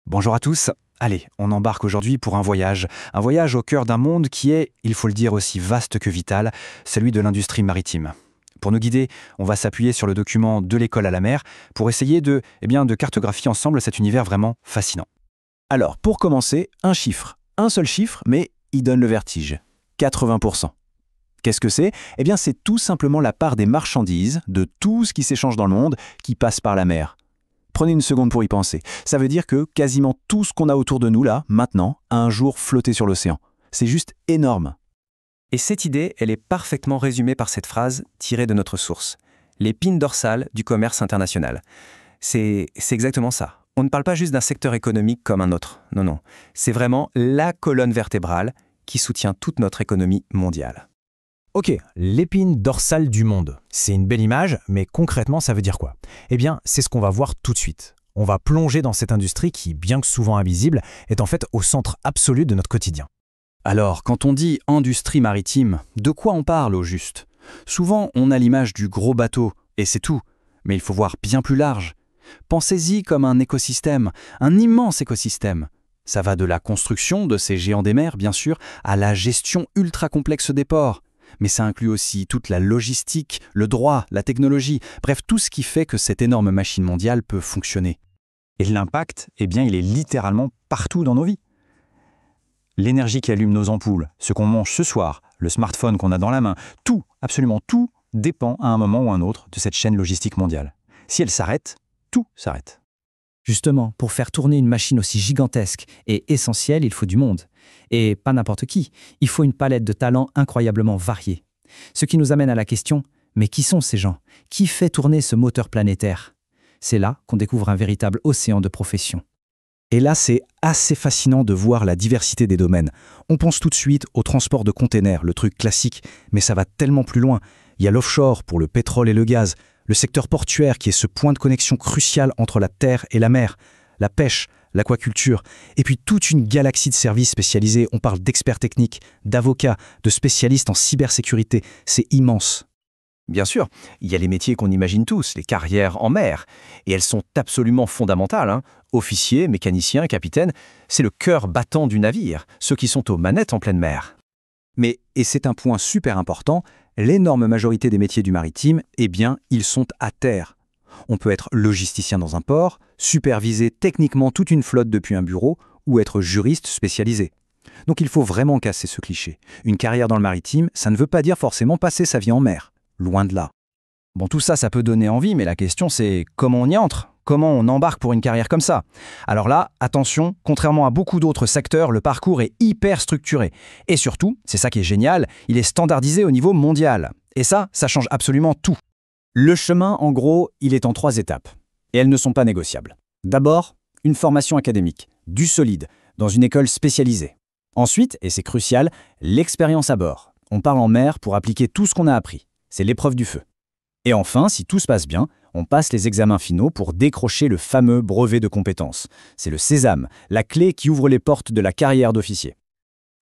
Bonjour à tous. Allez, on embarque aujourd'hui pour un voyage. Un voyage au cœur d'un monde qui est, il faut le dire, aussi vaste que vital, celui de l'industrie maritime. Pour nous guider, on va s'appuyer sur le document De l'école à la mer pour essayer de cartographier ensemble cet univers vraiment fascinant. Alors, pour commencer, un chiffre. Un seul chiffre, mais il donne le vertige. 80%. Qu'est-ce que c'est? Eh bien, c'est tout simplement la part des marchandises, de tout ce qui s'échange dans le monde, qui passe par la mer. Prenez une seconde pour y penser. Ça veut dire que quasiment tout ce qu'on a autour de nous, là, maintenant, a un jour flotté sur l'océan. C'est juste énorme. Et cette idée, elle est parfaitement résumée par cette phrase tirée de notre source. L'épine dorsale du commerce international. C'est exactement ça. On ne parle pas juste d'un secteur économique comme un autre. Non, non. C'est vraiment la colonne vertébrale qui soutient toute notre économie mondiale. Ok, l'épine dorsale du monde. C'est une belle image, mais concrètement, ça veut dire quoi? Eh bien, c'est ce qu'on va voir tout de suite. On va plonger dans cette industrie qui, bien que souvent invisible, est en fait au centre absolu de notre quotidien. Alors, quand on dit industrie maritime, de quoi on parle au juste? Souvent, on a l'image du gros bateau, et c'est tout. Mais il faut voir bien plus large. Pensez-y comme un écosystème, un immense écosystème. Ça va de la construction de ces géants des mers, bien sûr, à la gestion ultra complexe des ports. Mais ça inclut aussi toute la logistique, le droit, la technologie, bref, tout ce qui fait que cette énorme machine mondiale peut fonctionner. Et l'impact, eh bien, il est littéralement partout dans nos vies. L'énergie qui allume nos ampoules, ce qu'on mange ce soir, le smartphone qu'on a dans la main, tout, absolument tout, dépend à un moment ou un autre de cette chaîne logistique mondiale. Si elle s'arrête, tout s'arrête. Justement, pour faire tourner une machine aussi gigantesque et essentielle, il faut du monde. Et pas n'importe qui. Il faut une palette de talents incroyablement variés. Ce qui nous amène à la question, mais qui sont ces gens? Qui fait tourner ce moteur planétaire? C'est là qu'on découvre un véritable océan de professions. Et là, c'est assez fascinant de voir la diversité des domaines. On pense tout de suite au transport de containers, le truc classique, mais ça va tellement plus loin. Il y a l'offshore pour le pétrole et le gaz, le secteur portuaire qui est ce point de connexion crucial entre la terre et la mer, la pêche, l'aquaculture, et puis toute une galaxie de services spécialisés. On parle d'experts techniques, d'avocats, de spécialistes en cybersécurité. C'est immense. Bien sûr, il y a les métiers qu'on imagine tous, les carrières en mer. Et elles sont absolument fondamentales. Officiers, mécaniciens, capitaines, c'est le cœur battant du navire, ceux qui sont aux manettes en pleine mer. Mais, et c'est un point super important, l'énorme majorité des métiers du maritime, eh bien, ils sont à terre. On peut être logisticien dans un port, superviser techniquement toute une flotte depuis un bureau ou être juriste spécialisé. Donc il faut vraiment casser ce cliché. Une carrière dans le maritime, ça ne veut pas dire forcément passer sa vie en mer. Loin de là. Bon, tout ça, ça peut donner envie, mais la question c'est comment on y entre? Comment on embarque pour une carrière comme ça? Alors là, attention, contrairement à beaucoup d'autres secteurs, le parcours est hyper structuré. Et surtout, c'est ça qui est génial, il est standardisé au niveau mondial. Et ça change absolument tout. Le chemin, en gros, il est en 3 étapes. Et elles ne sont pas négociables. D'abord, une formation académique, du solide, dans une école spécialisée. Ensuite, et c'est crucial, l'expérience à bord. On part en mer pour appliquer tout ce qu'on a appris. C'est l'épreuve du feu. Et enfin, si tout se passe bien, on passe les examens finaux pour décrocher le fameux brevet de compétences. C'est le sésame, la clé qui ouvre les portes de la carrière d'officier.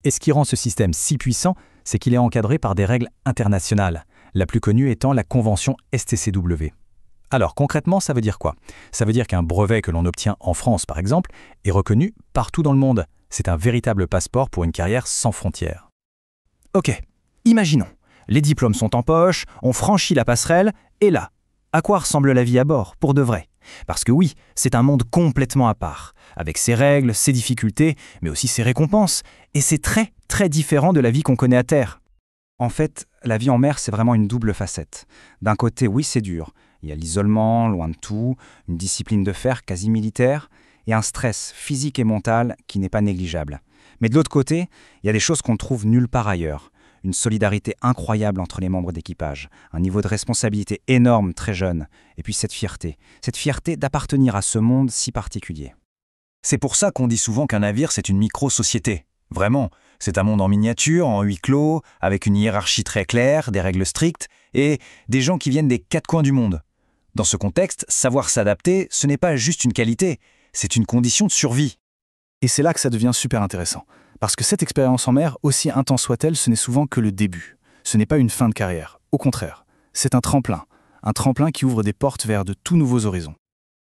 Et ce qui rend ce système si puissant, c'est qu'il est encadré par des règles internationales, la plus connue étant la convention STCW. Alors concrètement, ça veut dire quoi? Ça veut dire qu'un brevet que l'on obtient en France, par exemple, est reconnu partout dans le monde. C'est un véritable passeport pour une carrière sans frontières. Ok, imaginons. Les diplômes sont en poche, on franchit la passerelle, et là, à quoi ressemble la vie à bord, pour de vrai? Parce que oui, c'est un monde complètement à part, avec ses règles, ses difficultés, mais aussi ses récompenses, et c'est très, très différent de la vie qu'on connaît à terre. En fait, la vie en mer, c'est vraiment une double facette. D'un côté, oui, c'est dur. Il y a l'isolement, loin de tout, une discipline de fer quasi militaire, et un stress physique et mental qui n'est pas négligeable. Mais de l'autre côté, il y a des choses qu'on trouve nulle part ailleurs. Une solidarité incroyable entre les membres d'équipage, un niveau de responsabilité énorme très jeune, et puis cette fierté d'appartenir à ce monde si particulier. C'est pour ça qu'on dit souvent qu'un navire, c'est une micro-société. Vraiment, c'est un monde en miniature, en huis clos, avec une hiérarchie très claire, des règles strictes, et des gens qui viennent des 4 coins du monde. Dans ce contexte, savoir s'adapter, ce n'est pas juste une qualité, c'est une condition de survie. Et c'est là que ça devient super intéressant. Parce que cette expérience en mer, aussi intense soit-elle, ce n'est souvent que le début. Ce n'est pas une fin de carrière. Au contraire, c'est un tremplin qui ouvre des portes vers de tout nouveaux horizons.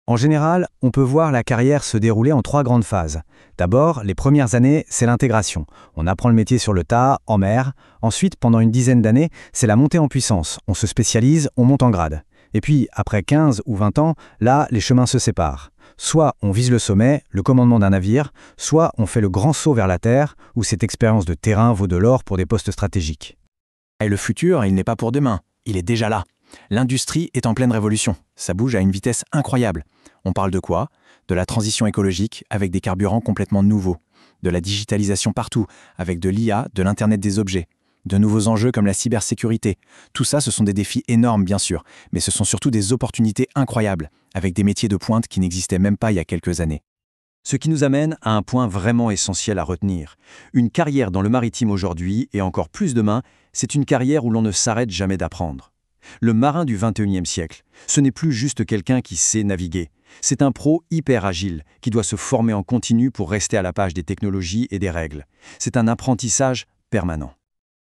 En général, on peut voir la carrière se dérouler en 3 grandes phases. D'abord, les premières années, c'est l'intégration. On apprend le métier sur le tas, en mer. Ensuite, pendant une dizaine d'années, c'est la montée en puissance. On se spécialise, on monte en grade. Et puis, après 15 ou 20 ans, là, les chemins se séparent. Soit on vise le sommet, le commandement d'un navire, soit on fait le grand saut vers la terre, où cette expérience de terrain vaut de l'or pour des postes stratégiques. Et le futur, il n'est pas pour demain, il est déjà là. L'industrie est en pleine révolution, ça bouge à une vitesse incroyable. On parle de quoi? De la transition écologique avec des carburants complètement nouveaux, de la digitalisation partout avec de l'IA, de l'Internet des objets, de nouveaux enjeux comme la cybersécurité. Tout ça, ce sont des défis énormes bien sûr, mais ce sont surtout des opportunités incroyables, avec des métiers de pointe qui n'existaient même pas il y a quelques années. Ce qui nous amène à un point vraiment essentiel à retenir. Une carrière dans le maritime aujourd'hui, et encore plus demain, c'est une carrière où l'on ne s'arrête jamais d'apprendre. Le marin du 21e siècle, ce n'est plus juste quelqu'un qui sait naviguer. C'est un pro hyper agile qui doit se former en continu pour rester à la page des technologies et des règles. C'est un apprentissage permanent.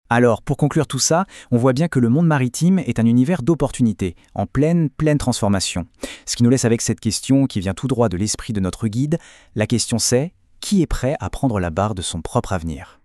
Alors, pour conclure tout ça, on voit bien que le monde maritime est un univers d'opportunités, en pleine transformation. Ce qui nous laisse avec cette question qui vient tout droit de l'esprit de notre guide. La question c'est, qui est prêt à prendre la barre de son propre avenir ?